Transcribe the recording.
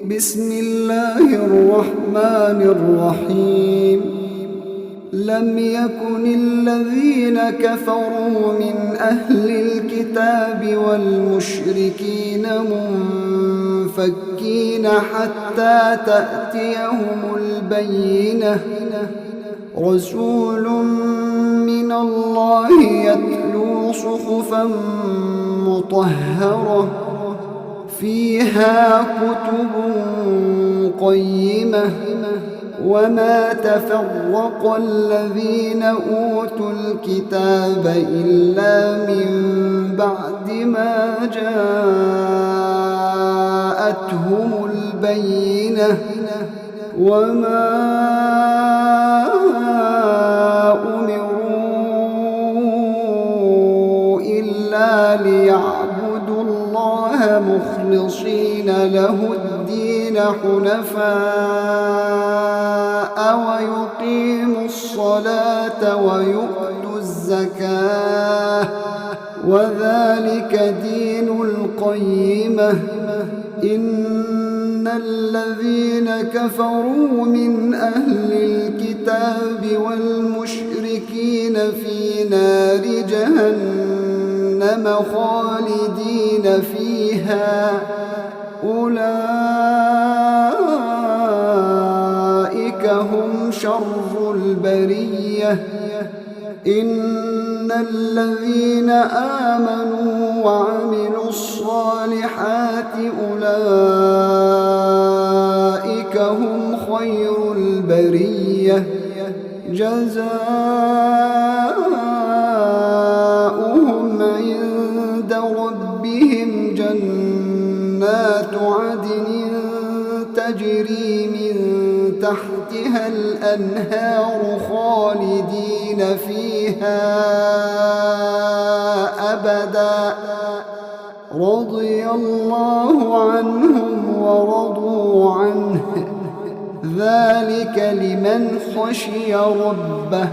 بسم الله الرحمن الرحيم لم يكن الذين كفروا من أهل الكتاب والمشركين منفكين حتى تأتيهم البينة رسول من الله يتلو صحفا مطهرة فيها كتب قيمة وما تفرق الذين أوتوا الكتاب إلا من بعد ما جاءتهم البينة وما أمروا إلا ليعبدوا الله مخلصين له الدين حنفاء ويقيموا الصلاة ويؤتوا الزكاة وذلك دين القيمة إن الذين كفروا من أهل الكتاب والمشركين في نار جهنم خالدين فيها أولئك هم شر البرية إن الذين آمنوا وعملوا الصالحات أولئك هم خير البرية جزاؤهم عند ربهم جنات عدن تجري من تحتها الأنهار خالدين فيها أبدا رضي الله عنهم ورضوا عنه ذلك لمن خشي ربه